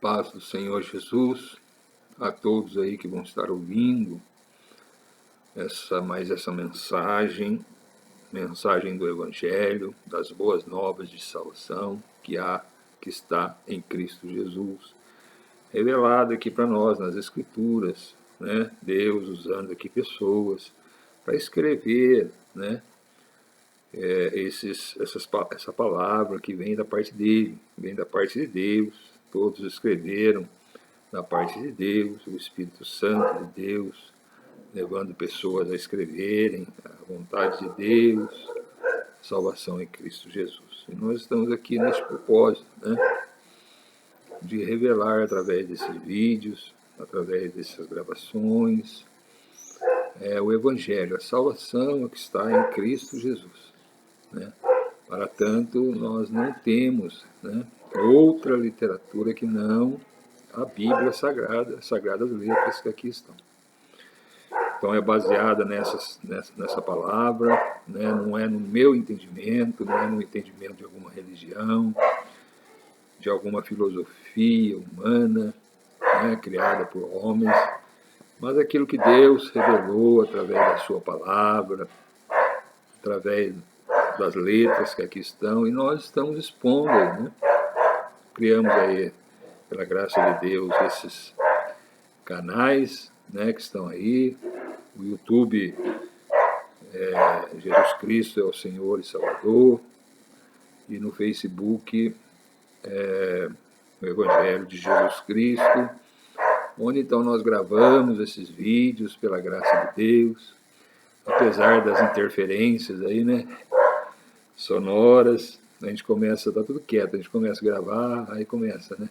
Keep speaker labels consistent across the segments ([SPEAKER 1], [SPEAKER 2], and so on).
[SPEAKER 1] Paz do Senhor Jesus a todos aí que vão estar ouvindo essa mensagem do Evangelho, das boas novas de salvação que está em Cristo Jesus, revelado aqui para nós nas Escrituras, né? Deus usando aqui pessoas para escrever, né? Essa palavra que vem da parte dele, vem da parte de Deus. Todos escreveram da parte de Deus, o Espírito Santo de Deus, levando pessoas a escreverem a vontade de Deus, salvação em Cristo Jesus. E nós estamos aqui nesse propósito, né, de revelar através desses vídeos, através dessas gravações, o Evangelho, a salvação que está em Cristo Jesus, né? Para tanto, nós não temos, né, outra literatura que não a Bíblia Sagrada, as Sagradas Letras que aqui estão. Então é baseada nessa palavra, né? Não é no meu entendimento, não é no entendimento de alguma religião, de alguma filosofia humana, né, criada por homens, mas aquilo que Deus revelou através da sua palavra, através das letras que aqui estão, e nós estamos expondo, né? Criamos aí, pela graça de Deus, esses canais, né, que estão aí. O YouTube, Jesus Cristo é o Senhor e Salvador, e no Facebook, o Evangelho de Jesus Cristo, onde então nós gravamos esses vídeos pela graça de Deus, apesar das interferências aí, né, sonoras. A gente começa, tá tudo quieto, a gente começa a gravar, aí começa, né,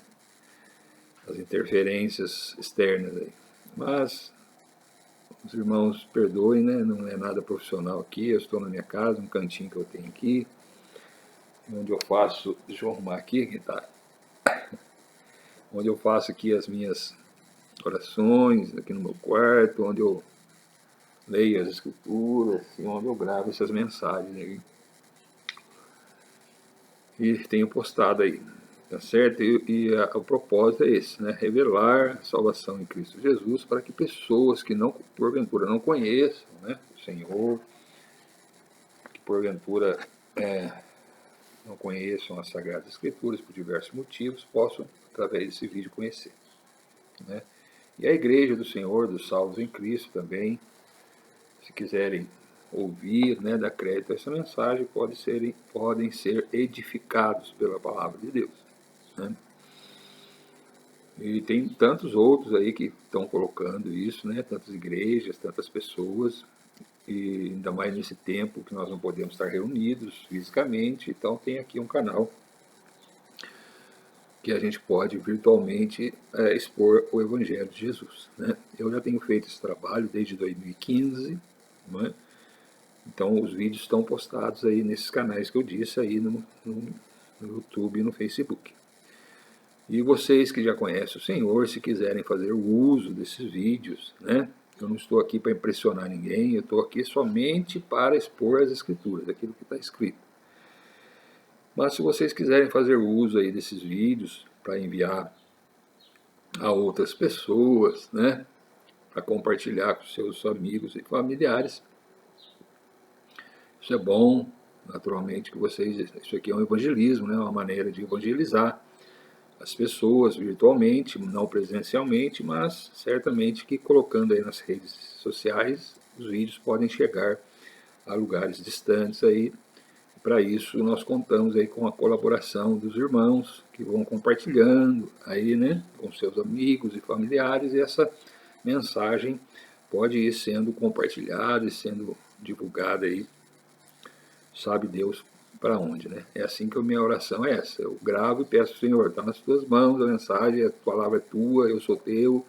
[SPEAKER 1] as interferências externas aí. Mas os irmãos perdoem, né, não é nada profissional aqui, eu estou na minha casa, um cantinho que eu tenho aqui, onde eu faço, deixa eu arrumar aqui, que tá, onde eu faço aqui as minhas orações, aqui no meu quarto, onde eu leio as escrituras, e onde eu gravo essas mensagens aí. E tenho postado aí, tá certo? O propósito é esse, né? Revelar a salvação em Cristo Jesus para que pessoas que não, porventura não conheçam, né, o Senhor, que porventura não conheçam as Sagradas Escrituras por diversos motivos, possam, através desse vídeo, conhecer, né? E a Igreja do Senhor, dos salvos em Cristo também, se quiserem ouvir, né, dar crédito a essa mensagem, podem ser edificados pela palavra de Deus, né? E tem tantos outros aí que estão colocando isso, né? Tantas igrejas, tantas pessoas, e ainda mais nesse tempo que nós não podemos estar reunidos fisicamente, então tem aqui um canal que a gente pode virtualmente expor o Evangelho de Jesus, né? Eu já tenho feito esse trabalho desde 2015, né? Então os vídeos estão postados aí nesses canais que eu disse aí no YouTube e no Facebook. E vocês que já conhecem o Senhor, se quiserem fazer o uso desses vídeos, né? Eu não estou aqui para impressionar ninguém, eu estou aqui somente para expor as Escrituras, aquilo que está escrito. Mas se vocês quiserem fazer uso aí desses vídeos para enviar a outras pessoas, né, para compartilhar com seus amigos e familiares, isso é bom, naturalmente que vocês, isso aqui é um evangelismo, né, uma maneira de evangelizar as pessoas virtualmente, não presencialmente, mas certamente que colocando aí nas redes sociais, os vídeos podem chegar a lugares distantes aí. Para isso nós contamos aí com a colaboração dos irmãos que vão compartilhando aí, né, com seus amigos e familiares, e essa mensagem pode ir sendo compartilhada e sendo divulgada aí, sabe Deus para onde, né? É assim que a minha oração é essa. Eu gravo e peço, Senhor, está nas tuas mãos a mensagem, a palavra é tua, eu sou teu,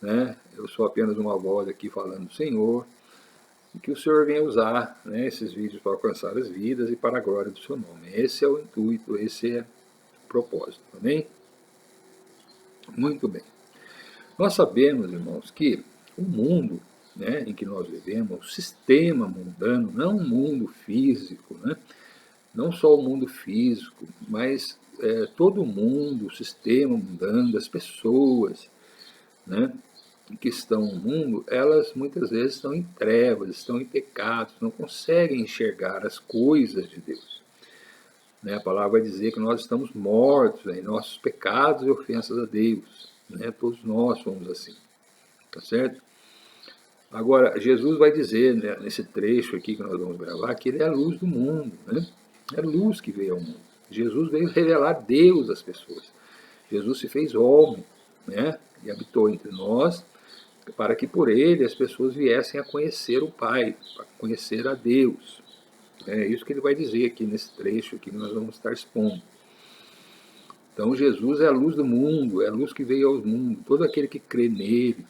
[SPEAKER 1] né? Eu sou apenas uma voz aqui falando do Senhor, e que o Senhor venha usar, né, esses vídeos para alcançar as vidas e para a glória do seu nome. Esse é o intuito, esse é o propósito, amém? Muito bem. Nós sabemos, irmãos, que o mundo, né, em que nós vivemos, o sistema mundano, não o mundo físico, né, não só o mundo físico, mas todo o mundo, o sistema mundano, as pessoas, né, que estão no mundo, elas muitas vezes estão em trevas, estão em pecados, não conseguem enxergar as coisas de Deus. Né? A palavra vai dizer que nós estamos mortos em nossos pecados e ofensas a Deus. Né? Todos nós somos assim, tá certo? Agora, Jesus vai dizer, né, nesse trecho aqui que nós vamos gravar, que ele é a luz do mundo, né? É a luz que veio ao mundo. Jesus veio revelar Deus às pessoas. Jesus se fez homem, né? E habitou entre nós, para que por ele as pessoas viessem a conhecer o Pai, a conhecer a Deus. É isso que ele vai dizer aqui nesse trecho aqui que nós vamos estar expondo. Então Jesus é a luz do mundo, é a luz que veio ao mundo. Todo aquele que crê nele,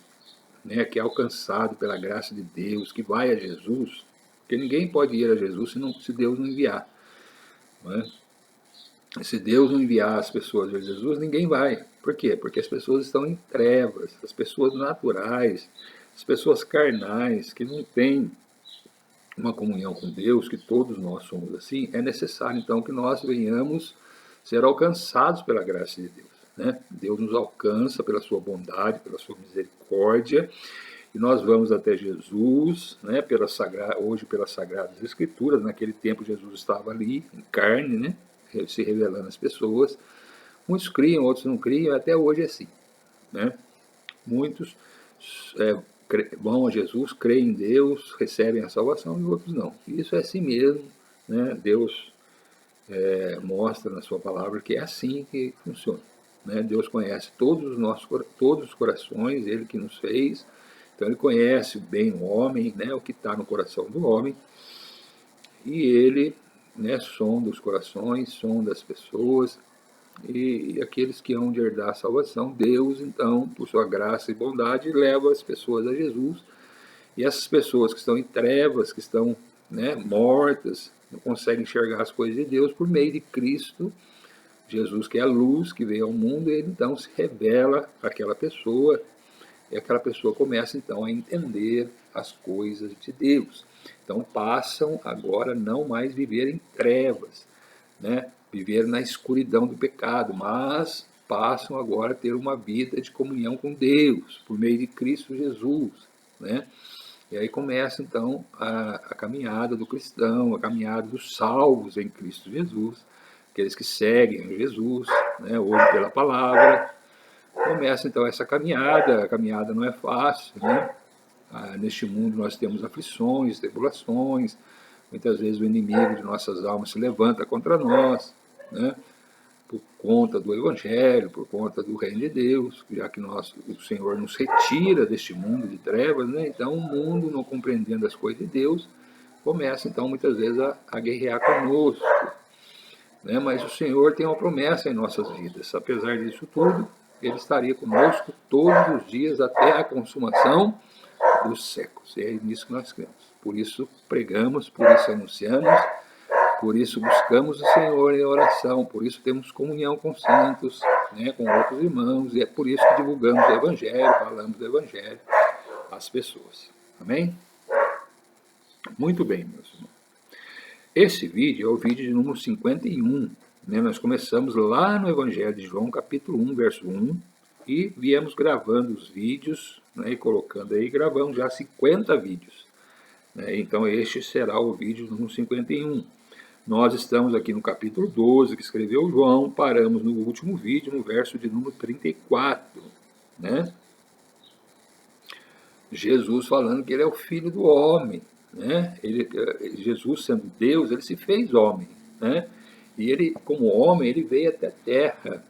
[SPEAKER 1] né, que é alcançado pela graça de Deus, que vai a Jesus, porque ninguém pode ir a Jesus se Deus não enviar. Não é? Se Deus não enviar as pessoas a Jesus, ninguém vai. Por quê? Porque as pessoas estão em trevas, as pessoas naturais, as pessoas carnais, que não têm uma comunhão com Deus, que todos nós somos assim, é necessário então que nós venhamos ser alcançados pela graça de Deus. Né? Deus nos alcança pela sua bondade, pela sua misericórdia, e nós vamos até Jesus, né, hoje pelas Sagradas Escrituras. Naquele tempo Jesus estava ali, em carne, né, se revelando às pessoas. Muitos criam, outros não criam, até hoje é assim. Né? Muitos vão a Jesus, creem em Deus, recebem a salvação, e outros não. Isso é assim mesmo. Né? Deus mostra na sua palavra que é assim que funciona. Né? Deus conhece todos os corações, Ele que nos fez. Então Ele conhece bem o homem, né, o que está no coração do homem, e Ele, né, sonda os corações, sonda as pessoas, e aqueles que hão de herdar a salvação, Deus, então, por sua graça e bondade, leva as pessoas a Jesus, e essas pessoas que estão em trevas, que estão, né, mortas, não conseguem enxergar as coisas de Deus, por meio de Cristo, Jesus, que é a luz que veio ao mundo, ele então se revela àquela pessoa, e aquela pessoa começa então a entender as coisas de Deus. Então passam agora não mais viver em trevas, né? Viver na escuridão do pecado, mas passam agora a ter uma vida de comunhão com Deus, por meio de Cristo Jesus. Né? E aí começa então a caminhada do cristão, a caminhada dos salvos em Cristo Jesus, aqueles que seguem Jesus, né, hoje pela palavra. Começa então essa caminhada, a caminhada não é fácil, né? Neste mundo nós temos aflições, tribulações, muitas vezes o inimigo de nossas almas se levanta contra nós, né? Por conta do Evangelho, por conta do Reino de Deus, já que o Senhor nos retira deste mundo de trevas, né? Então o mundo, não compreendendo as coisas de Deus, começa então muitas vezes a guerrear conosco, né? Mas o Senhor tem uma promessa em nossas vidas. Apesar disso tudo, Ele estaria conosco todos os dias até a consumação dos séculos. E é nisso que nós cremos. Por isso pregamos, por isso anunciamos, por isso buscamos o Senhor em oração, por isso temos comunhão com os santos, né, com outros irmãos, e é por isso que divulgamos o Evangelho, falamos do Evangelho às pessoas. Amém? Muito bem, meus irmãos. Esse vídeo é o vídeo de número 51. Né? Nós começamos lá no Evangelho de João, capítulo 1, verso 1, e viemos gravando os vídeos, né, e colocando aí, gravamos já 50 vídeos. Né? Então este será o vídeo número 51. Nós estamos aqui no capítulo 12, que escreveu João, paramos no último vídeo, no verso de número 34. Né? Jesus falando que ele é o Filho do homem. Né? Jesus, sendo Deus, ele se fez homem. Né? E ele, como homem, ele veio até a terra.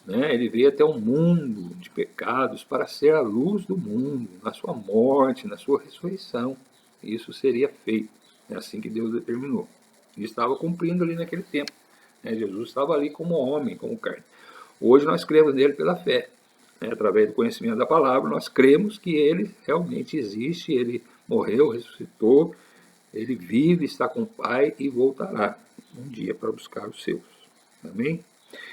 [SPEAKER 1] Né? Ele veio até o mundo de pecados para ser a luz do mundo, na sua morte, na sua ressurreição. Isso seria feito. É assim que Deus determinou. E estava cumprindo ali naquele tempo. Né? Jesus estava ali como homem, como carne. Hoje nós cremos nele pela fé. Né? Através do conhecimento da palavra, nós cremos que ele realmente existe, ele morreu, ressuscitou, ele vive, está com o Pai e voltará um dia para buscar os seus. Amém?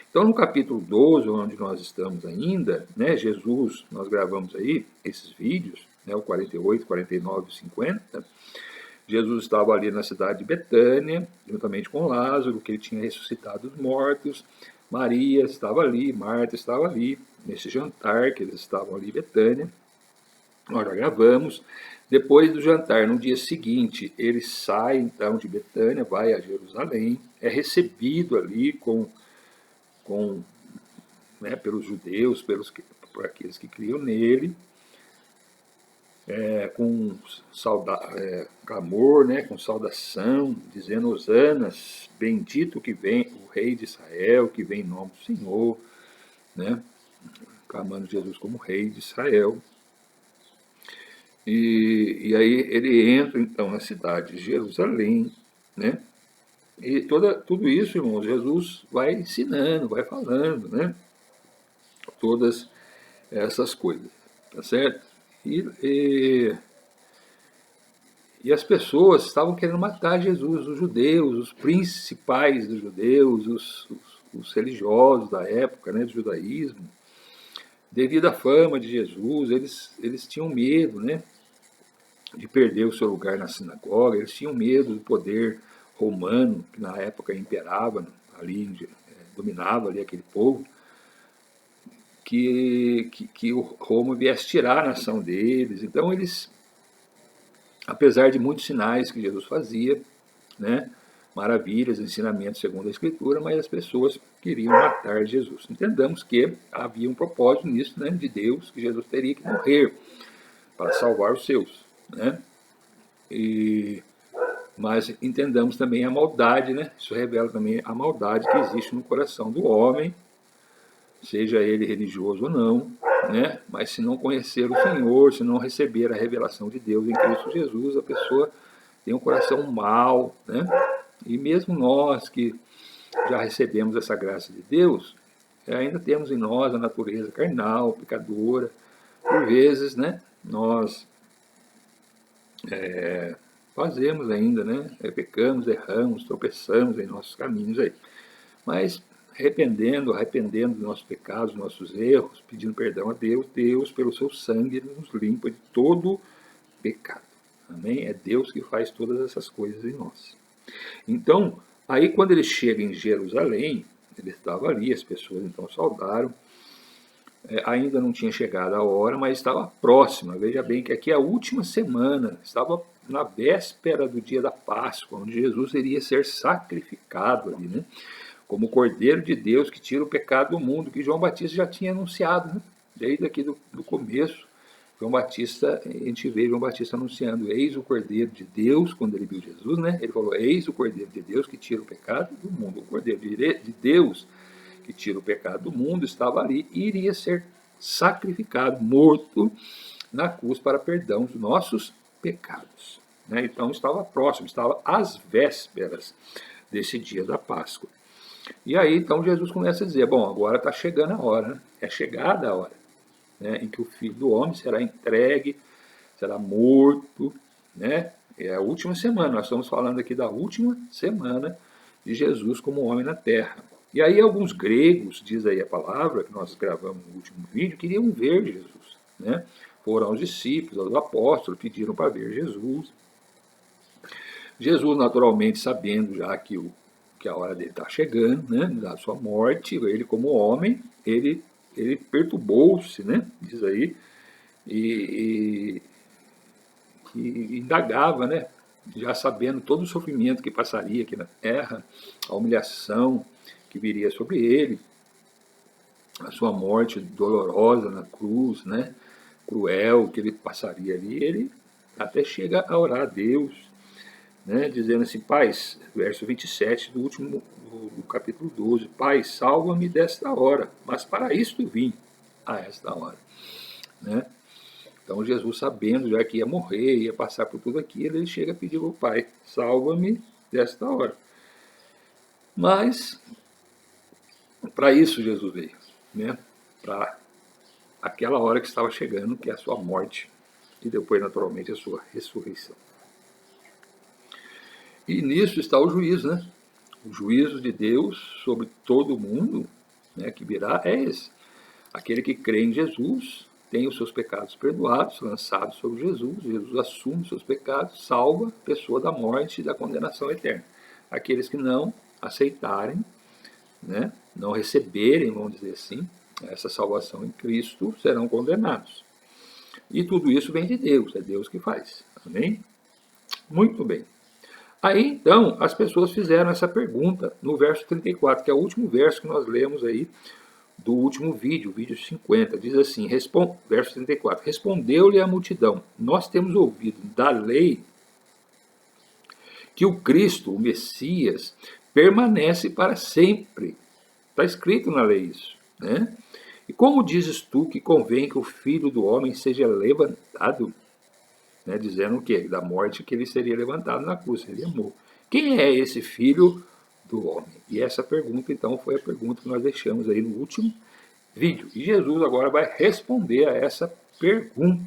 [SPEAKER 1] Então, no capítulo 12, onde nós estamos ainda, né, Jesus, nós gravamos aí esses vídeos, né, o 48, 49 e 50, Jesus estava ali na cidade de Betânia, juntamente com Lázaro, que ele tinha ressuscitado dos mortos. Maria estava ali, Marta estava ali, nesse jantar que eles estavam ali em Betânia. Nós já gravamos. Depois do jantar, no dia seguinte, ele sai então de Betânia, vai a Jerusalém, é recebido ali pelos judeus, por aqueles que criam nele, com clamor, com saudação, dizendo hosanas, bendito que vem o rei de Israel, que vem em nome do Senhor, né? Clamando Jesus como rei de Israel. E aí ele entra então na cidade de Jerusalém, né? E tudo isso, irmãos, Jesus vai ensinando, vai falando, né? Todas essas coisas, tá certo? E as pessoas estavam querendo matar Jesus, os judeus, os principais dos judeus, os religiosos da época, né, do judaísmo. Devido à fama de Jesus, eles tinham medo, né, de perder o seu lugar na sinagoga, eles tinham medo do poder romano, que na época imperava ali, dominava ali aquele povo, que o Roma viesse tirar a nação deles. Então eles, apesar de muitos sinais que Jesus fazia, né, maravilhas, ensinamentos segundo a Escritura, mas as pessoas queriam matar Jesus. Entendamos que havia um propósito nisso, né, de Deus, que Jesus teria que morrer para salvar os seus, né? Mas entendamos também a maldade, né? Isso revela também a maldade que existe no coração do homem, seja ele religioso ou não, né? Mas se não conhecer o Senhor, se não receber a revelação de Deus em Cristo Jesus, a pessoa tem um coração mau, né? E mesmo nós que já recebemos essa graça de Deus, ainda temos em nós a natureza carnal, pecadora. Por vezes, né? Nós fazemos ainda, né? Pecamos, erramos, tropeçamos em nossos caminhos aí. Mas arrependendo dos nossos pecados, dos nossos erros, pedindo perdão a Deus, Deus, pelo seu sangue, nos limpa de todo pecado. Amém? É Deus que faz todas essas coisas em nós. Então, aí quando ele chega em Jerusalém, ele estava ali, as pessoas então saudaram, ainda não tinha chegado a hora, mas estava próxima. Veja bem que aqui é a última semana, estava na véspera do dia da Páscoa, onde Jesus iria ser sacrificado ali, né? Como o Cordeiro de Deus que tira o pecado do mundo, que João Batista já tinha anunciado, né? Desde aqui do começo. João Batista, a gente vê João Batista anunciando, eis o Cordeiro de Deus, quando ele viu Jesus, né? Ele falou, eis o Cordeiro de Deus que tira o pecado do mundo. O Cordeiro de Deus que tira o pecado do mundo estava ali e iria ser sacrificado, morto na cruz para perdão dos nossos pecados, né? Então estava próximo, estava às vésperas desse dia da Páscoa. E aí então Jesus começa a dizer, bom, agora está chegando a hora, né? É chegada a hora, né, em que o Filho do Homem será entregue, será morto, né? É a última semana, nós estamos falando aqui da última semana de Jesus como homem na terra. E aí alguns gregos, diz aí a palavra, que nós gravamos no último vídeo, queriam ver Jesus, né? Foram aos discípulos, aos apóstolos, pediram para ver Jesus. Jesus, naturalmente, sabendo já que a hora dele está chegando, né, da sua morte, ele como homem, ele perturbou-se, né, diz aí, e indagava, né, já sabendo todo o sofrimento que passaria aqui na terra, a humilhação que viria sobre ele, a sua morte dolorosa na cruz, né, cruel que ele passaria ali, ele até chega a orar a Deus, né, dizendo assim, Pai, verso 27 do último do capítulo 12, Pai, salva-me desta hora, mas para isto vim a esta hora, né? Então Jesus, sabendo já que ia morrer, ia passar por tudo aquilo, ele chega a pedir ao Pai, salva-me desta hora. Mas para isso Jesus veio, né? Para aquela hora que estava chegando, que é a sua morte e depois naturalmente a sua ressurreição. E nisso está o juízo, né? O juízo de Deus sobre todo mundo, né, que virá é esse. Aquele que crê em Jesus tem os seus pecados perdoados, lançados sobre Jesus. Jesus assume os seus pecados, salva a pessoa da morte e da condenação eterna. Aqueles que não aceitarem, né, não receberem, vamos dizer assim, essa salvação em Cristo, serão condenados. E tudo isso vem de Deus, é Deus que faz. Amém? Muito bem. Aí, então, as pessoas fizeram essa pergunta no verso 34, que é o último verso que nós lemos aí do último vídeo, vídeo 50. Diz assim, verso 34, respondeu-lhe a multidão, nós temos ouvido da lei que o Cristo, o Messias, permanece para sempre. Está escrito na lei isso, né? E como dizes tu que convém que o Filho do Homem seja levantado? Né, dizendo o quê? Da morte, que ele seria levantado na cruz, seria morto. Quem é esse Filho do Homem? E essa pergunta, então, foi a pergunta que nós deixamos aí no último vídeo. E Jesus agora vai responder a essa pergunta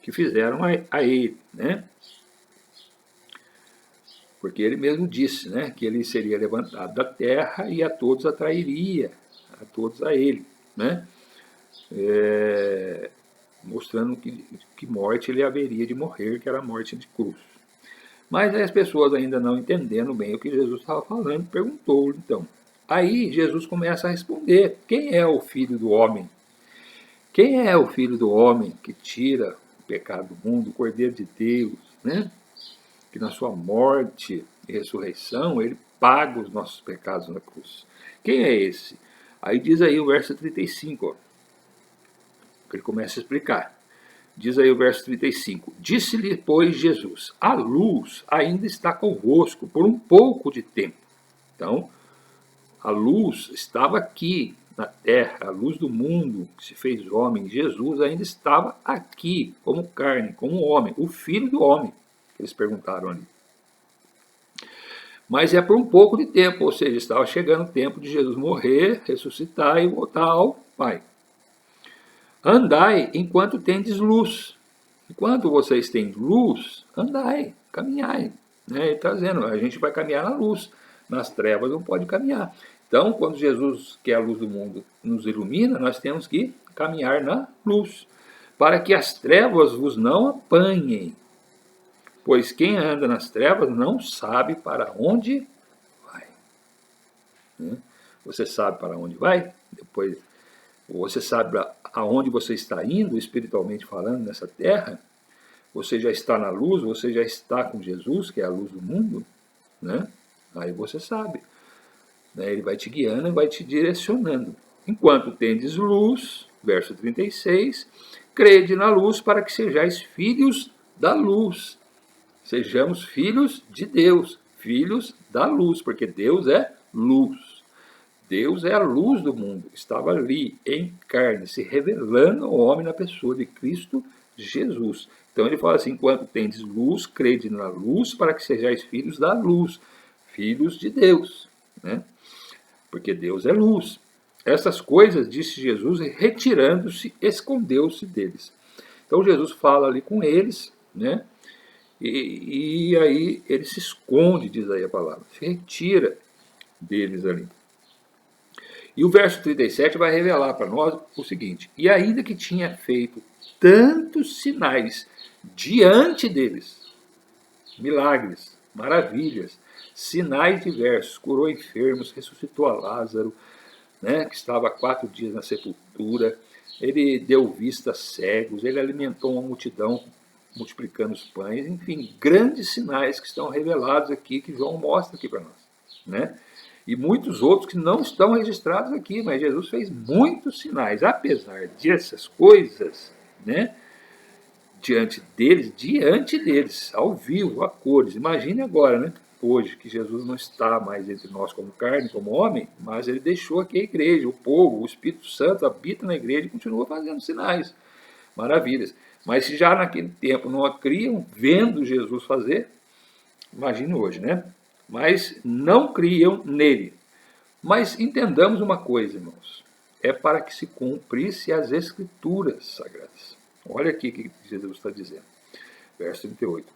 [SPEAKER 1] que fizeram a ele, né? Porque ele mesmo disse, né, que ele seria levantado da terra e a todos atrairia, a todos a ele, né? Mostrando que morte ele haveria de morrer, que era a morte de cruz. Mas as pessoas ainda não entendendo bem o que Jesus estava falando, perguntou então. Aí Jesus começa a responder, quem é o Filho do Homem? Quem é o Filho do Homem que tira o pecado do mundo, o Cordeiro de Deus, né? Que na sua morte e ressurreição, ele paga os nossos pecados na cruz. Quem é esse? Aí diz aí o verso 35, ó, que ele começa a explicar. Diz aí o verso 35. Disse-lhe, pois, Jesus, a luz ainda está convosco por um pouco de tempo. Então, a luz estava aqui na terra, a luz do mundo que se fez homem. Jesus ainda estava aqui, como carne, como homem, o Filho do Homem. Eles perguntaram ali. Mas é por um pouco de tempo, ou seja, estava chegando o tempo de Jesus morrer, ressuscitar e voltar ao Pai. Andai enquanto tendes luz. Enquanto vocês têm luz, andai, caminhai. Né? Ele está dizendo, a gente vai caminhar na luz. Nas trevas não pode caminhar. Então, quando Jesus, que é a luz do mundo, nos ilumina, nós temos que caminhar na luz, para que as trevas vos não apanhem. Pois quem anda nas trevas não sabe para onde vai. Né? Você sabe para onde vai? Depois, você sabe aonde você está indo, espiritualmente falando, nessa terra? Você já está na luz, você já está com Jesus, que é a luz do mundo, né? Aí você sabe. Né? Ele vai te guiando e vai te direcionando. Enquanto tendes luz, verso 36, crede na luz para que sejais filhos da luz. Sejamos filhos de Deus, filhos da luz, porque Deus é luz. Deus é a luz do mundo. Estava ali, em carne, se revelando ao homem na pessoa de Cristo Jesus. Então ele fala assim, enquanto tendes luz, crede na luz para que sejais filhos da luz, filhos de Deus, né? Porque Deus é luz. Essas coisas, disse Jesus, e retirando-se, escondeu-se deles. Então Jesus fala ali com eles, né? E aí ele se esconde, diz aí a palavra, se retira deles ali. E o verso 37 vai revelar para nós o seguinte, e ainda que tinha feito tantos sinais diante deles, milagres, maravilhas, sinais diversos, curou enfermos, ressuscitou a Lázaro, né, que estava há 4 dias na sepultura, ele deu vista a cegos, ele alimentou uma multidão multiplicando os pães, enfim, grandes sinais que estão revelados aqui, que João mostra aqui para nós, né? E muitos outros que não estão registrados aqui, mas Jesus fez muitos sinais, apesar dessas coisas, né? Diante deles, ao vivo, a cores. Imagine agora, né? Hoje, que Jesus não está mais entre nós como carne, como homem, mas ele deixou aqui a igreja, o povo, o Espírito Santo habita na igreja e continua fazendo sinais, maravilhas. Mas se já naquele tempo não a criam, vendo Jesus fazer, imagine hoje, né? Mas não criam nele. Mas entendamos uma coisa, irmãos, é para que se cumprisse as Escrituras Sagradas. Olha aqui o que Jesus está dizendo, verso 38.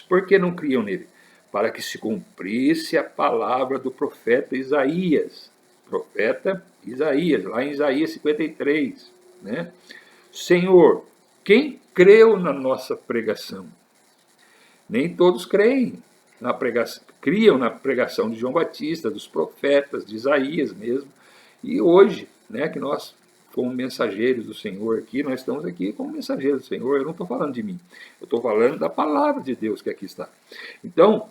[SPEAKER 1] Por que não criam nele? Para que se cumprisse a palavra do profeta Isaías. Profeta Isaías, lá em Isaías 53, né? Senhor, quem creu na nossa pregação? Nem todos creem na pregação, criam na pregação de João Batista, dos profetas, de Isaías mesmo. E hoje, né, que nós, como mensageiros do Senhor aqui, nós estamos aqui como mensageiros do Senhor. Eu não estou falando de mim, eu estou falando da palavra de Deus que aqui está. Então,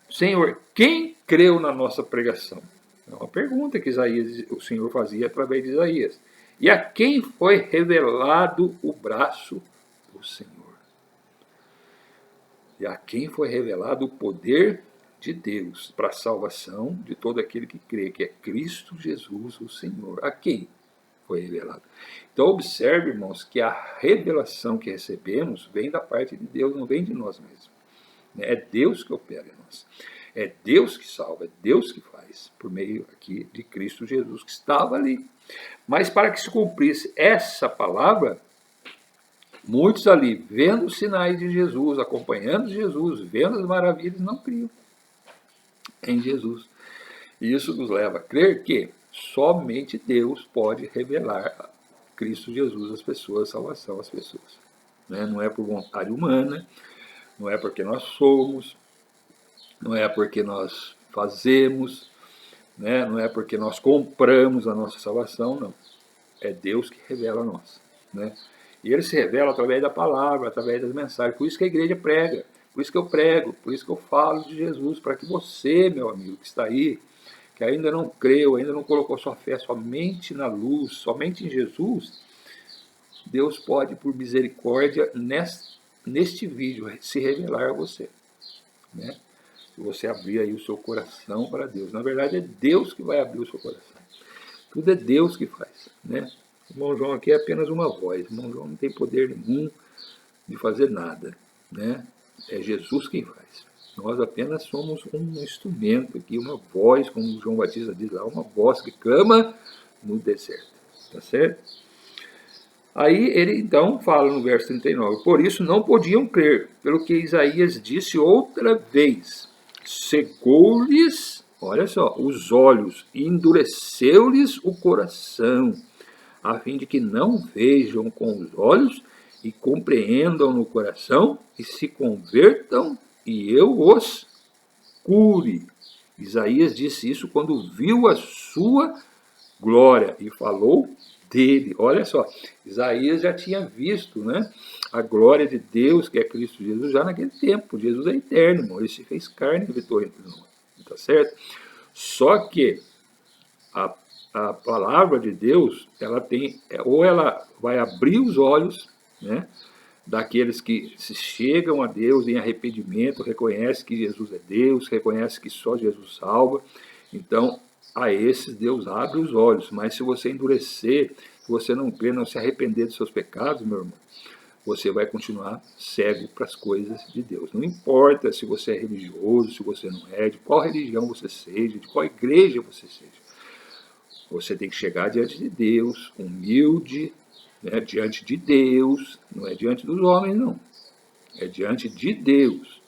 [SPEAKER 1] Senhor, quem creu na nossa pregação? É uma pergunta que Isaías, o Senhor fazia através de Isaías. E a quem foi revelado o braço do Senhor? E a quem foi revelado o poder de Deus para a salvação de todo aquele que crê, que é Cristo Jesus, o Senhor. A quem foi revelado? Então observe, irmãos, que a revelação que recebemos vem da parte de Deus, não vem de nós mesmos. É Deus que opera em nós. É Deus que salva, é Deus que faz, por meio aqui de Cristo Jesus, que estava ali. Mas para que se cumprisse essa palavra, muitos ali, vendo os sinais de Jesus, acompanhando Jesus, vendo as maravilhas, não criam em Jesus. E isso nos leva a crer que somente Deus pode revelar Cristo Jesus às pessoas, salvação às pessoas. Não é por vontade humana, não é porque nós somos, não é porque nós fazemos, não é porque nós compramos a nossa salvação, não. É Deus que revela a nós. E ele se revela através da palavra, através das mensagens. Por isso que a igreja prega, por isso que eu prego, por isso que eu falo de Jesus, para que você, meu amigo, que está aí, que ainda não creu, ainda não colocou sua fé somente na luz, somente em Jesus, Deus pode, por misericórdia, neste vídeo, se revelar a você. Se você abrir aí o seu coração para Deus. Na verdade, é Deus que vai abrir o seu coração. Tudo é Deus que faz. O irmão João aqui é apenas uma voz. O irmão João não tem poder nenhum de fazer nada. É Jesus quem faz. Nós apenas somos um instrumento aqui, uma voz, como João Batista diz lá, uma voz que clama no deserto. Tá certo? Aí ele então fala no verso 39, por isso não podiam crer, pelo que Isaías disse outra vez, cegou-lhes, olha só, os olhos, e endureceu-lhes o coração, a fim de que não vejam com os olhos e compreendam no coração e se convertam e eu os cure. Isaías disse isso quando viu a sua glória e falou dele. Olha só, Isaías já tinha visto a glória de Deus, que é Cristo Jesus, já naquele tempo. Jesus é eterno, irmão. Ele se fez carne e habitou entre nós. Tá certo? Só que a palavra de Deus, ela tem, ou ela vai abrir os olhos, daqueles que se chegam a Deus em arrependimento, reconhece que Jesus é Deus, reconhece que só Jesus salva. Então, a esses Deus abre os olhos. Mas se você endurecer, se você não crer, não se arrepender dos seus pecados, meu irmão, você vai continuar cego para as coisas de Deus. Não importa se você é religioso, se você não é, de qual religião você seja, de qual igreja você seja. Você tem que chegar diante de Deus, humilde, diante de Deus, não é diante dos homens, não. É diante de Deus,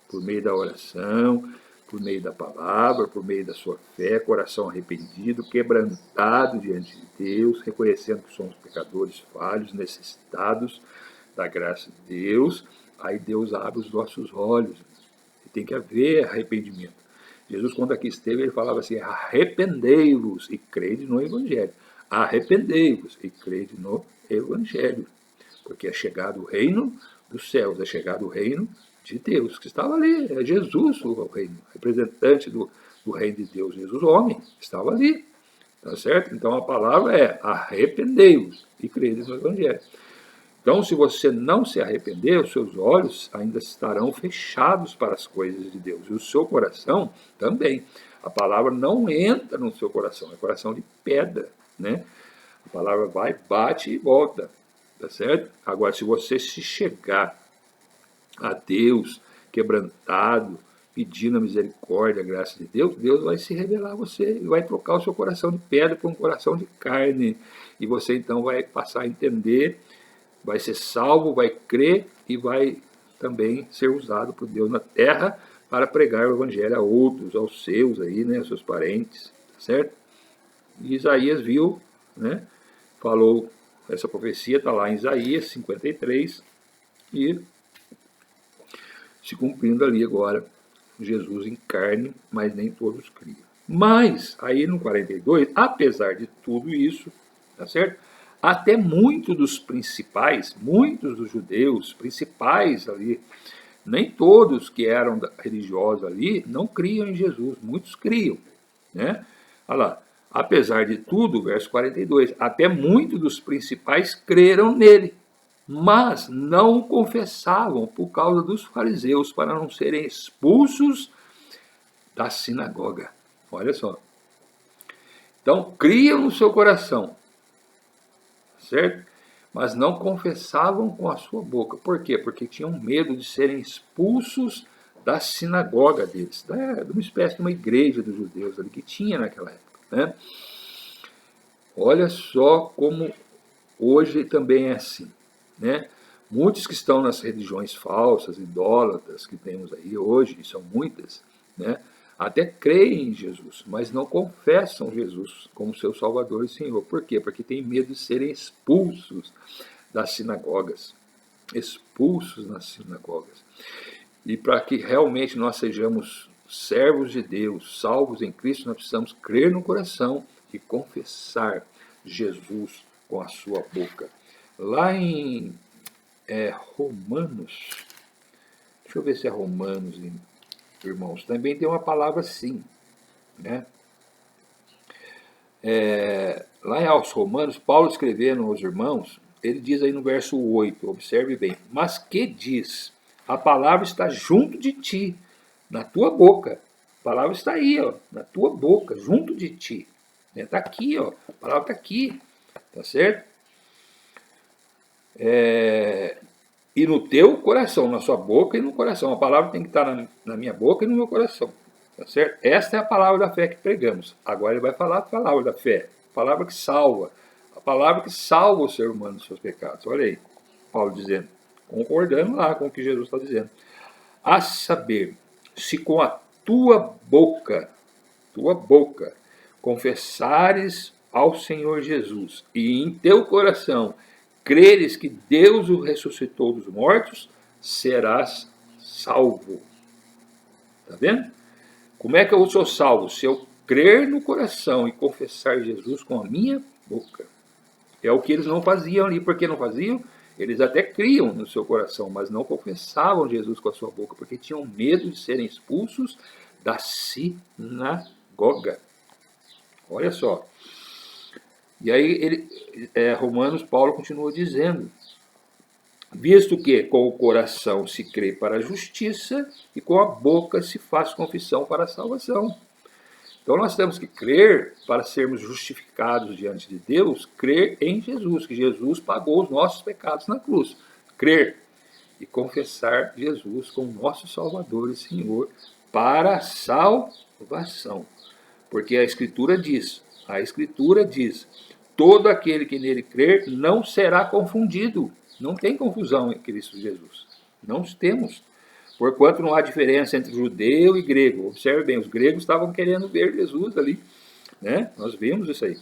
[SPEAKER 1] por meio da oração, por meio da palavra, por meio da sua fé, coração arrependido, quebrantado diante de Deus, reconhecendo que somos pecadores falhos, necessitados da graça de Deus. Aí Deus abre os nossos olhos. E tem que haver arrependimento. Jesus, quando aqui esteve, ele falava assim, arrependei-vos e crede no Evangelho. Arrependei-vos e crede no Evangelho. Porque é chegado o reino dos céus, é chegado o reino de Deus, que estava ali. É Jesus o reino, representante do reino de Deus. Jesus, o homem, estava ali. Tá certo? Então a palavra é arrependei-vos e crede no Evangelho. Então, se você não se arrepender, os seus olhos ainda estarão fechados para as coisas de Deus. E o seu coração também. A palavra não entra no seu coração, é coração de pedra. A palavra vai, bate e volta. Tá certo? Agora, se você se chegar a Deus quebrantado, pedindo a misericórdia, a graça de Deus, Deus vai se revelar a você e vai trocar o seu coração de pedra por um coração de carne. E você então vai passar a entender, vai ser salvo, vai crer e vai também ser usado por Deus na terra para pregar o evangelho a outros, aos seus aí, aos seus parentes, certo? E Isaías viu, falou Essa profecia está lá em Isaías 53 e se cumprindo ali agora, Jesus em carne, mas nem todos criam. Mas, aí no 42, apesar de tudo isso, tá certo? Até muitos dos principais, muitos dos judeus principais ali, nem todos que eram religiosos ali, não criam em Jesus, muitos criam, né? Olha lá, apesar de tudo, verso 42, até muitos dos principais creram nele, mas não o confessavam por causa dos fariseus, para não serem expulsos da sinagoga. Olha só. Então, criam no seu coração, certo? Mas não confessavam com a sua boca. Por quê? Porque tinham medo de serem expulsos da sinagoga deles, de uma espécie de uma igreja dos judeus ali que tinha naquela época, né? Olha só como hoje também é assim, né? Muitos que estão nas religiões falsas, idólatras que temos aí hoje, e são muitas, né? Até creem em Jesus, mas não confessam Jesus como seu Salvador e Senhor. Por quê? Porque têm medo de serem expulsos das sinagogas. Expulsos nas sinagogas. E para que realmente nós sejamos servos de Deus, salvos em Cristo, nós precisamos crer no coração e confessar Jesus com a sua boca. Lá em Romanos, deixa eu ver se é Romanos, irmãos, também tem uma palavra assim, né? Lá em aos Romanos, Paulo escrevendo aos irmãos, ele diz aí no verso 8, observe bem, mas que diz? A palavra está junto de ti, na tua boca. A palavra está aí, ó, na tua boca, junto de ti. Está aqui, ó, a palavra está aqui, tá certo? E no teu coração, na sua boca e no coração. A palavra tem que estar na minha boca e no meu coração. Tá certo? Esta é a palavra da fé que pregamos. Agora ele vai falar a palavra da fé. A palavra que salva. A palavra que salva o ser humano dos seus pecados. Olha aí, Paulo dizendo. Concordando lá com o que Jesus está dizendo. A saber, se com a tua boca, confessares ao Senhor Jesus e em teu coração creres que Deus o ressuscitou dos mortos, serás salvo. Está vendo? Como é que eu sou salvo? Se eu crer no coração e confessar Jesus com a minha boca. É o que eles não faziam ali. Por que não faziam? Eles até criam no seu coração, mas não confessavam Jesus com a sua boca, porque tinham medo de serem expulsos da sinagoga. Olha só. E aí, Romanos, Paulo continua dizendo, visto que com o coração se crê para a justiça e com a boca se faz confissão para a salvação. Então nós temos que crer para sermos justificados diante de Deus, crer em Jesus, que Jesus pagou os nossos pecados na cruz. Crer e confessar Jesus como nosso Salvador e Senhor para a salvação. Porque a Escritura diz, todo aquele que nele crer não será confundido. Não tem confusão em Cristo Jesus. Não temos. Porquanto não há diferença entre judeu e grego. Observe bem, os gregos estavam querendo ver Jesus ali, né? Nós vimos isso aí.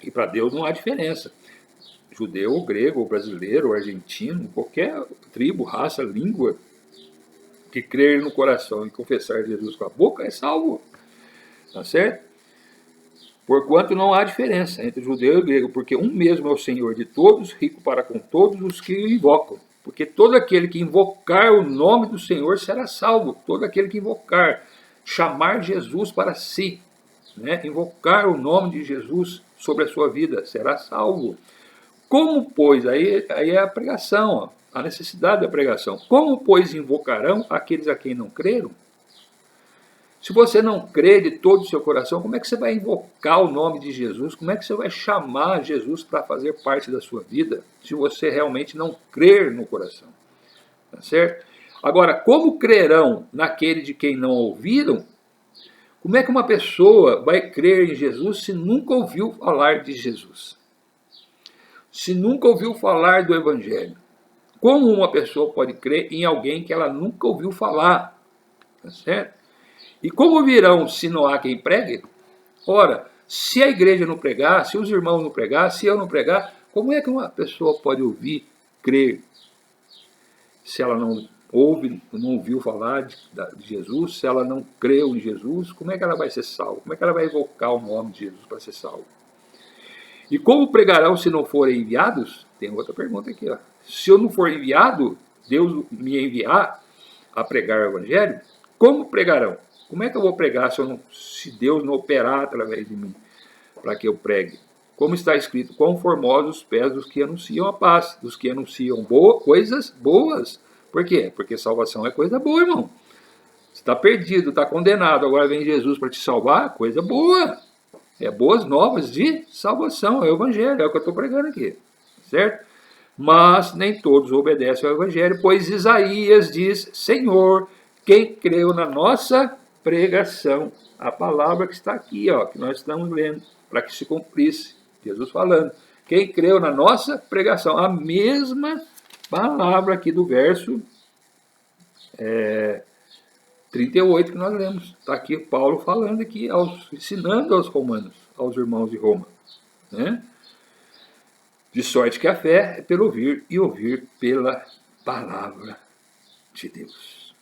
[SPEAKER 1] E para Deus não há diferença. Judeu, ou grego, ou brasileiro, ou argentino, qualquer tribo, raça, língua, que crer no coração e confessar Jesus com a boca é salvo. Tá certo? Porquanto não há diferença entre judeu e grego, porque um mesmo é o Senhor de todos, rico para com todos os que o invocam. Porque todo aquele que invocar o nome do Senhor será salvo. Todo aquele que invocar, chamar Jesus para si, né? Invocar o nome de Jesus sobre a sua vida, será salvo. Como, pois, aí é a pregação, ó, a necessidade da pregação. Como, pois, invocarão aqueles a quem não creram? Se você não crê de todo o seu coração, como é que você vai invocar o nome de Jesus? Como é que você vai chamar Jesus para fazer parte da sua vida, se você realmente não crer no coração? Tá certo? Agora, como crerão naquele de quem não ouviram? Como é que uma pessoa vai crer em Jesus se nunca ouviu falar de Jesus? Se nunca ouviu falar do Evangelho? Como uma pessoa pode crer em alguém que ela nunca ouviu falar? Tá certo? E como virão se não há quem pregue? Ora, se a igreja não pregar, se os irmãos não pregar, se eu não pregar, Como é que uma pessoa pode ouvir, crer, se ela não ouve, não ouviu falar de Jesus, se ela não creu em Jesus, como é que ela vai ser salva? Como é que ela vai invocar o nome de Jesus para ser salva? E como pregarão se não forem enviados? Tem outra pergunta aqui, ó. Se eu não for enviado, Deus me enviar a pregar o evangelho, como pregarão? Como é que eu vou pregar se Deus não operar através de mim para que eu pregue? Como está escrito, quão formosos os pés dos que anunciam a paz, dos que anunciam coisas boas. Por quê? Porque salvação é coisa boa, irmão. Você está perdido, está condenado, agora vem Jesus para te salvar, coisa boa. É boas novas de salvação, é o evangelho, é o que eu estou pregando aqui, certo? Mas nem todos obedecem ao evangelho, pois Isaías diz, Senhor, quem creu na nossa pregação? A palavra que está aqui, ó, que nós estamos lendo, para que se cumprisse, Jesus falando. Quem creu na nossa pregação? A mesma palavra aqui do verso 38 que nós lemos. Está aqui Paulo falando aqui, ensinando aos romanos, aos irmãos de Roma. Né? De sorte que a fé é pelo ouvir e ouvir pela palavra de Deus.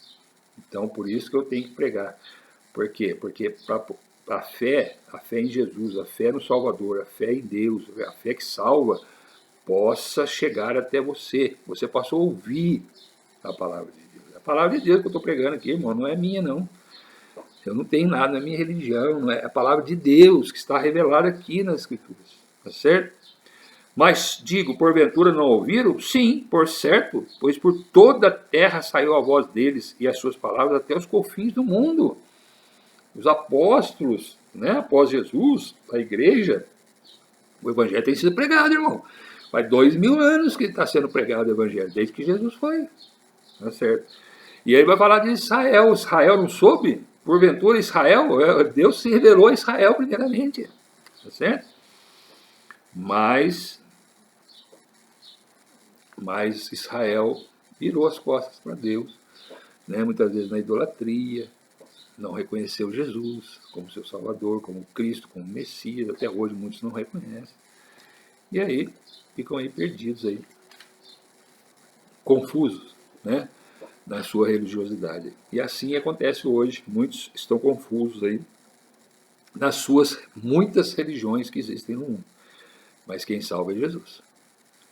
[SPEAKER 1] Então, por isso que eu tenho que pregar. Por quê? Porque a fé em Jesus, a fé no Salvador, a fé em Deus, a fé que salva, possa chegar até você. Você possa ouvir a palavra de Deus. A palavra de Deus que eu estou pregando aqui, irmão, não é minha, não. Eu não tenho nada na minha religião, não é a palavra de Deus que está revelada aqui nas Escrituras. Tá certo? Mas digo, porventura não ouviram? Sim, por certo, pois por toda a terra saiu a voz deles e as suas palavras até os confins do mundo. Os apóstolos, né, após Jesus, a igreja, o evangelho tem sido pregado, irmão. Faz 2000 anos que está sendo pregado o evangelho, desde que Jesus foi. Tá certo? E aí vai falar de Israel. Israel não soube? Porventura Israel, Deus se revelou a Israel primeiramente. Tá certo? Mas Israel virou as costas para Deus, né? Muitas vezes na idolatria, não reconheceu Jesus como seu Salvador, como Cristo, como Messias. Até hoje muitos não reconhecem. E aí ficam aí perdidos, aí, confusos, né, na sua religiosidade. E assim acontece hoje. Muitos estão confusos aí nas suas muitas religiões que existem no mundo. Mas quem salva é Jesus.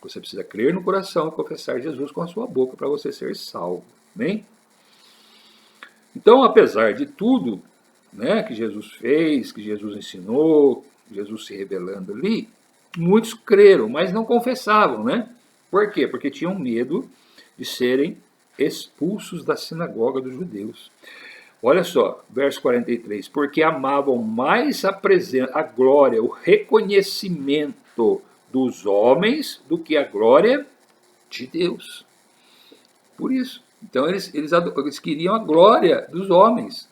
[SPEAKER 1] Você precisa crer no coração e confessar Jesus com a sua boca para você ser salvo. Amém? Então, apesar de tudo, né, que Jesus fez, que Jesus ensinou, Jesus se revelando ali, muitos creram, mas não confessavam, né? Por quê? Porque tinham medo de serem expulsos da sinagoga dos judeus. Olha só, verso 43. Porque amavam mais a glória, o reconhecimento dos homens do que a glória de Deus. Por isso. Então eles queriam a glória dos homens,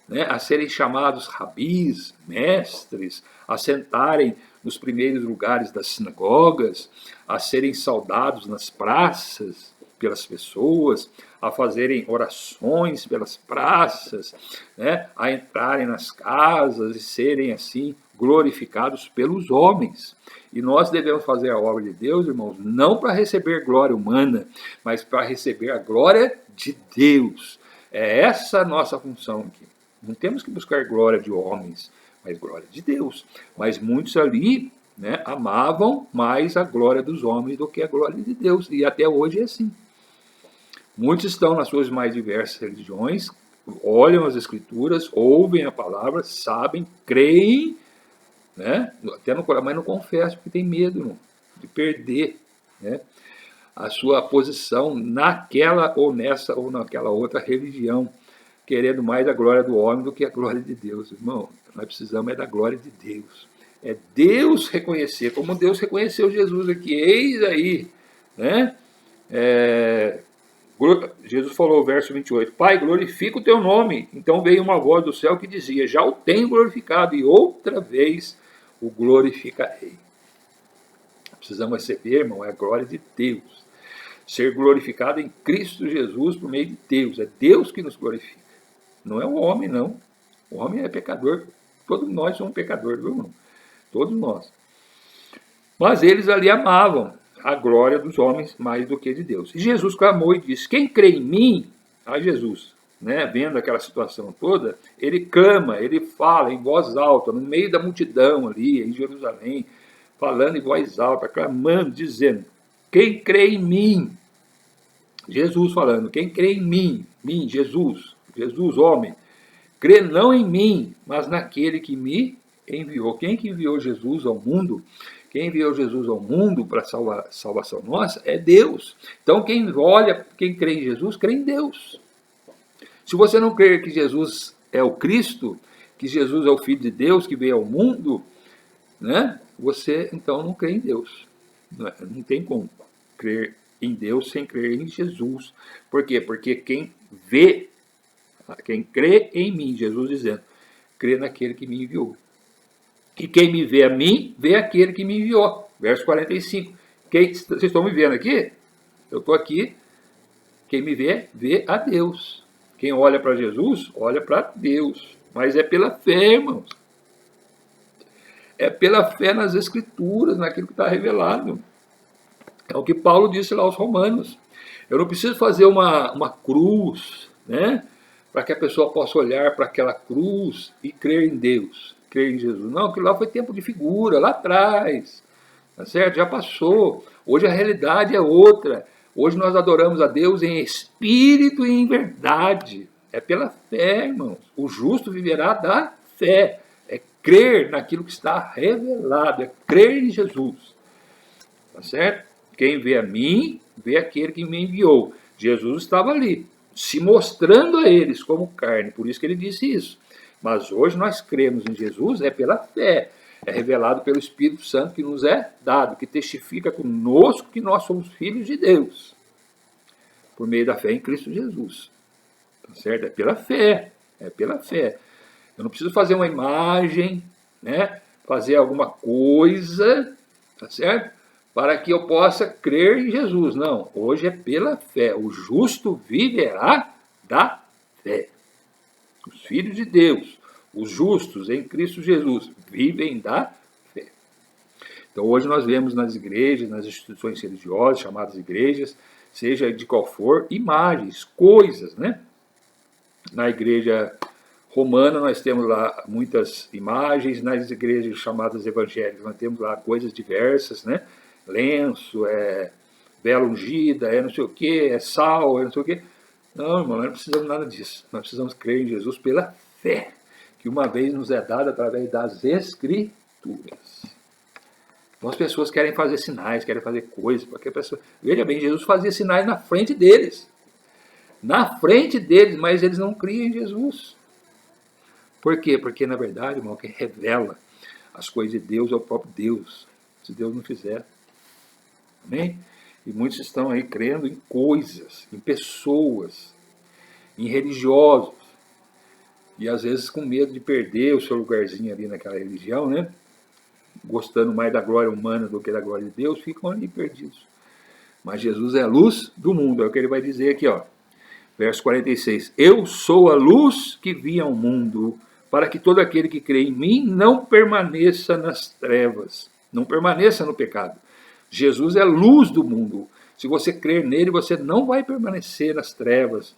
[SPEAKER 1] né? A serem chamados rabis, mestres, a sentarem nos primeiros lugares das sinagogas, a serem saudados nas praças pelas pessoas, a fazerem orações pelas praças, né? A entrarem nas casas e serem assim glorificados pelos homens. E nós devemos fazer a obra de Deus, irmãos, não para receber glória humana, mas para receber a glória de Deus. É essa a nossa função aqui. Não temos que buscar glória de homens, mas glória de Deus. Mas muitos ali, né, amavam mais a glória dos homens do que a glória de Deus. E até hoje é assim. Muitos estão nas suas mais diversas religiões, olham as Escrituras, ouvem a palavra, sabem, creem, né, até no coração, mas não confessam, porque tem medo, irmão, de perder, né, a sua posição naquela ou nessa ou naquela outra religião, querendo mais a glória do homem do que a glória de Deus. Irmão, nós precisamos da glória de Deus. É Deus reconhecer, como Deus reconheceu Jesus aqui. Eis aí, né? Jesus falou, verso 28, Pai, glorifica o teu nome. Então veio uma voz do céu que dizia, já o tenho glorificado e outra vez o glorificarei. Precisamos receber, irmão, a glória de Deus. Ser glorificado em Cristo Jesus por meio de Deus. É Deus que nos glorifica. Não é o homem, não. O homem é pecador. Todos nós somos pecadores, viu, irmão? Todos nós. Mas eles ali amavam a glória dos homens mais do que de Deus. E Jesus clamou e disse: quem crê em mim, a Jesus, né, vendo aquela situação toda, ele clama, ele fala em voz alta, no meio da multidão ali em Jerusalém, falando em voz alta, clamando, dizendo: quem crê em mim, Jesus falando, quem crê em mim, Jesus, homem, crê não em mim, mas naquele que me enviou. Quem que enviou Jesus ao mundo? Quem enviou Jesus ao mundo para salvação nossa é Deus. Então quem olha, quem crê em Jesus, crê em Deus. Se você não crer que Jesus é o Cristo, que Jesus é o Filho de Deus que veio ao mundo, né, você então não crê em Deus. Não tem como crer em Deus sem crer em Jesus. Por quê? Porque quem crê em mim, Jesus dizendo, crê naquele que me enviou. E quem me vê a mim, vê aquele que me enviou. Verso 45. Vocês estão me vendo aqui? Eu estou aqui. Quem me vê, vê a Deus. Quem olha para Jesus, olha para Deus. Mas é pela fé, irmãos. É pela fé nas Escrituras, naquilo que está revelado. É o que Paulo disse lá aos Romanos. Eu não preciso fazer uma cruz, né? Para que a pessoa possa olhar para aquela cruz e crer em Deus, crer em Jesus. Não, aquilo lá foi tempo de figura, lá atrás. Tá certo? Já passou. Hoje a realidade é outra. Hoje nós adoramos a Deus em espírito e em verdade. É pela fé, irmãos. O justo viverá da fé. É crer naquilo que está revelado. É crer em Jesus. Tá certo? Quem vê a mim, vê aquele que me enviou. Jesus estava ali, se mostrando a eles como carne. Por isso que ele disse isso. Mas hoje nós cremos em Jesus é pela fé. É revelado pelo Espírito Santo que nos é dado, que testifica conosco que nós somos filhos de Deus. Por meio da fé em Cristo Jesus. Tá certo? É pela fé. É pela fé. Eu não preciso fazer uma imagem, né? Fazer alguma coisa, tá certo? Para que eu possa crer em Jesus. Não, hoje é pela fé. O justo viverá da fé. Os filhos de Deus, os justos em Cristo Jesus, vivem da fé. Então hoje nós vemos nas igrejas, nas instituições religiosas, chamadas igrejas, seja de qual for, imagens, coisas, né? Na igreja romana nós temos lá muitas imagens, nas igrejas chamadas evangélicas nós temos lá coisas diversas, né? Lenço, vela ungida, não sei o que, sal, não sei o que. Não, irmão, nós não precisamos nada disso. Nós precisamos crer em Jesus pela fé, que uma vez nos é dada através das Escrituras. Então as pessoas querem fazer sinais, querem fazer coisas, porque a pessoa... Veja bem, Jesus fazia sinais na frente deles. Na frente deles, mas eles não criam em Jesus. Por quê? Porque, na verdade, irmão, quem revela as coisas de Deus é o próprio Deus. Se Deus não fizer. Amém? E muitos estão aí crendo em coisas, em pessoas, em religiosos. E às vezes com medo de perder o seu lugarzinho ali naquela religião, né? Gostando mais da glória humana do que da glória de Deus, ficam ali perdidos. Mas Jesus é a luz do mundo, é o que ele vai dizer aqui, ó. Verso 46. Eu sou a luz que vi ao mundo, para que todo aquele que crê em mim não permaneça nas trevas, não permaneça no pecado. Jesus é a luz do mundo. Se você crer nele, você não vai permanecer nas trevas,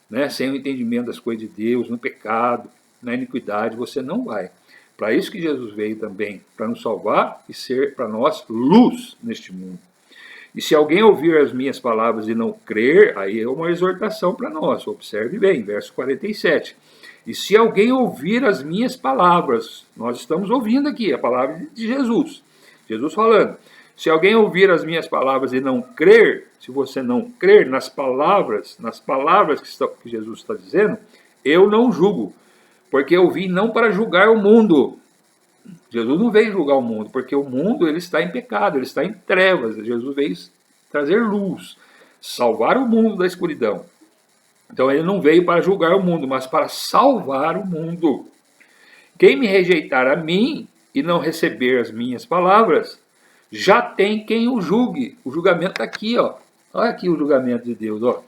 [SPEAKER 1] né, sem o entendimento das coisas de Deus, no pecado, na iniquidade, você não vai. Para isso que Jesus veio também, para nos salvar e ser para nós luz neste mundo. E se alguém ouvir as minhas palavras e não crer, aí é uma exortação para nós. Observe bem, verso 47. E se alguém ouvir as minhas palavras, nós estamos ouvindo aqui a palavra de Jesus. Jesus falando. Se alguém ouvir as minhas palavras e não crer, se você não crer nas palavras que Jesus está dizendo, eu não julgo. Porque eu vim não para julgar o mundo. Jesus não veio julgar o mundo, porque o mundo ele está em pecado, ele está em trevas. Jesus veio trazer luz, salvar o mundo da escuridão. Então ele não veio para julgar o mundo, mas para salvar o mundo. Quem me rejeitar a mim e não receber as minhas palavras, já tem quem o julgue. O julgamento está aqui, ó. Olha aqui o julgamento de Deus, ó.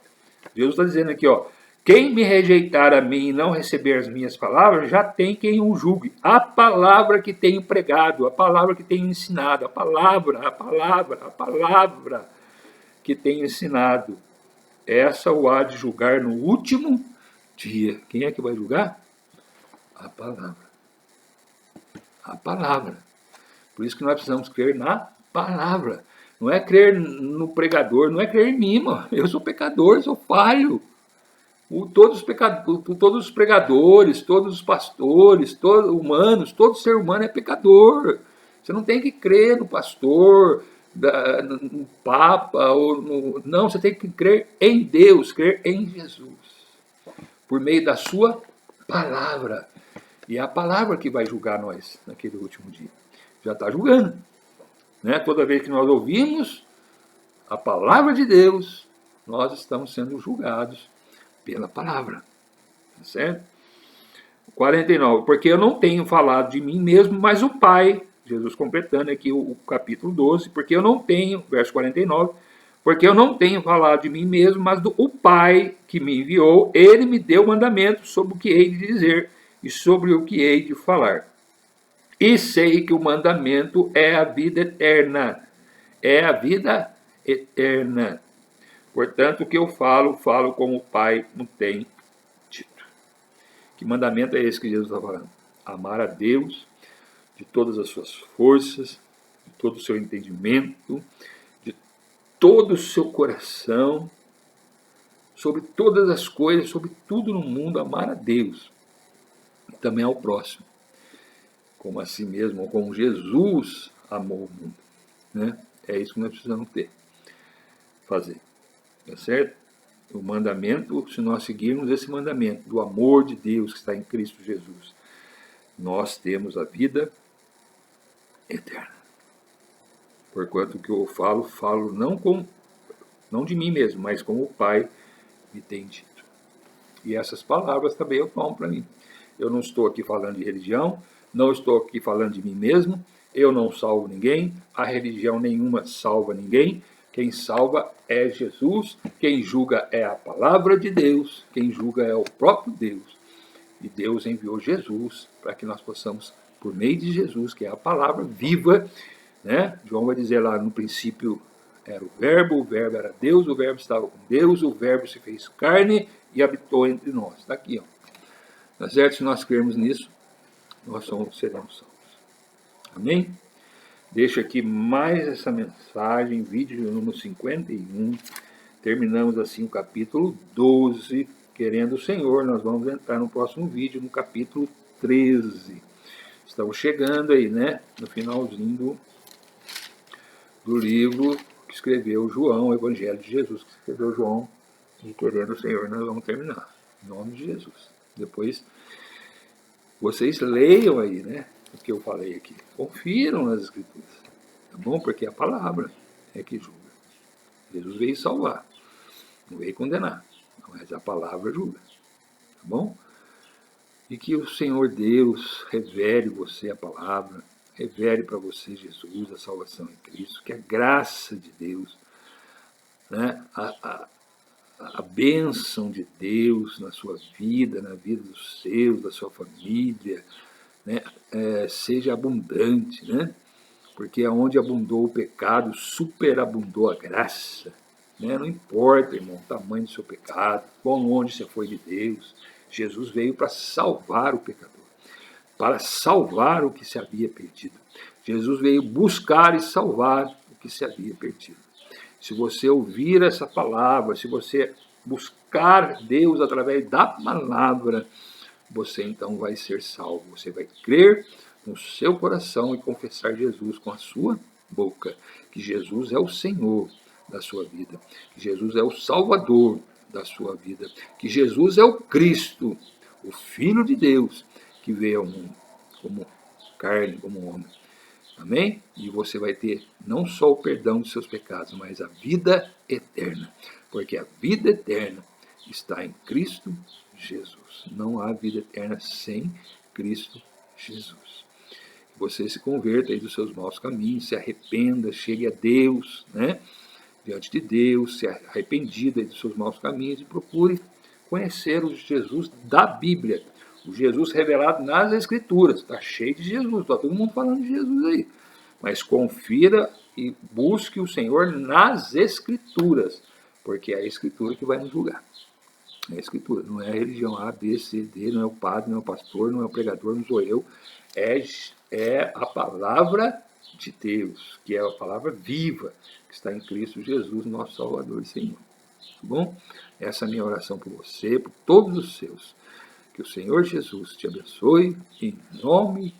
[SPEAKER 1] Jesus está dizendo aqui, ó. Quem me rejeitar a mim e não receber as minhas palavras, já tem quem o julgue. A palavra que tenho pregado, a palavra que tenho ensinado, a palavra que tenho ensinado, essa o há de julgar no último dia. Quem é que vai julgar? A palavra. A palavra. Por isso que nós precisamos crer na palavra. Não é crer no pregador, não é crer em mim, mano. Eu sou pecador, sou falho. Todos os pregadores, todos os pastores, todos humanos, todo ser humano é pecador. Você não tem que crer no pastor, no Papa, não, você tem que crer em Deus, crer em Jesus, por meio da sua palavra. E é a palavra que vai julgar nós naquele último dia. Já está julgando. Né? Toda vez que nós ouvimos a palavra de Deus, nós estamos sendo julgados pela palavra. Tá certo? 49. Porque eu não tenho falado de mim mesmo, mas o Pai, Jesus completando aqui o capítulo 12, porque eu não tenho, verso 49, porque eu não tenho falado de mim mesmo, mas o Pai que me enviou, ele me deu mandamento sobre o que hei de dizer e sobre o que hei de falar. E sei que o mandamento é a vida eterna. É a vida eterna. Portanto, o que eu falo como o Pai me tem dito. Que mandamento é esse que Jesus está falando? Amar a Deus de todas as suas forças, de todo o seu entendimento, de todo o seu coração, sobre todas as coisas, sobre tudo no mundo, amar a Deus. E também ao próximo. Como a si mesmo, ou como Jesus amou o mundo. Né? É isso que nós precisamos fazer. Tá certo? O mandamento, se nós seguirmos esse mandamento do amor de Deus que está em Cristo Jesus, nós temos a vida eterna. Porquanto o que eu falo não de mim mesmo, mas como o Pai me tem dito. E essas palavras também eu tomo para mim. Eu não estou aqui falando de religião, não estou aqui falando de mim mesmo, eu não salvo ninguém, a religião nenhuma salva ninguém, quem salva é Jesus, quem julga é a palavra de Deus, quem julga é o próprio Deus. E Deus enviou Jesus para que nós possamos, por meio de Jesus, que é a palavra viva, né? João vai dizer lá, no princípio era o verbo era Deus, o verbo estava com Deus, o verbo se fez carne e habitou entre nós. Está aqui, ó. Tá certo? Se nós crermos nisso, nós seremos salvos. Amém? Deixo aqui mais essa mensagem, vídeo número 51. Terminamos assim o capítulo 12. Querendo o Senhor, nós vamos entrar no próximo vídeo, no capítulo 13. Estamos chegando aí, né? No finalzinho do livro que escreveu João, o Evangelho de Jesus, que escreveu João. E querendo o Senhor, nós vamos terminar. Em nome de Jesus. Depois, vocês leiam aí, né? O que eu falei aqui. Confiram nas Escrituras. Tá bom? Porque a palavra é que julga. Jesus veio salvar. Não veio condenar. Mas a palavra julga. Tá bom? E que o Senhor Deus revele você a palavra. Revele para você Jesus, a salvação em Cristo. Que a graça de Deus, né? A bênção de Deus na sua vida, na vida dos seus, da sua família, né? Seja abundante, né? Porque onde abundou o pecado, superabundou a graça. Né? Não importa, irmão, o tamanho do seu pecado, quão longe você foi de Deus, Jesus veio para salvar o pecador, para salvar o que se havia perdido. Jesus veio buscar e salvar o que se havia perdido. Se você ouvir essa palavra, se você buscar Deus através da palavra, você então vai ser salvo. Você vai crer no seu coração e confessar Jesus com a sua boca, que Jesus é o Senhor da sua vida, que Jesus é o Salvador da sua vida, que Jesus é o Cristo, o Filho de Deus, que veio ao mundo como carne, como homem. Amém? E você vai ter não só o perdão dos seus pecados, mas a vida eterna. Porque a vida eterna está em Cristo Jesus. Não há vida eterna sem Cristo Jesus. Você se converta aí dos seus maus caminhos, se arrependa, chegue a Deus, né? Diante de Deus, se arrependido aí dos seus maus caminhos e procure conhecer o Jesus da Bíblia, o Jesus revelado nas Escrituras. Está cheio de Jesus, está todo mundo falando de Jesus aí. Mas confira e busque o Senhor nas Escrituras, porque é a Escritura que vai nos julgar. É a Escritura, não é a religião A, B, C, D, não é o padre, não é o pastor, não é o pregador, não sou eu. É a palavra de Deus, que é a palavra viva, que está em Cristo Jesus, nosso Salvador e Senhor. Tá bom? Essa é a minha oração por você, por todos os seus. Que o Senhor Jesus te abençoe, em nome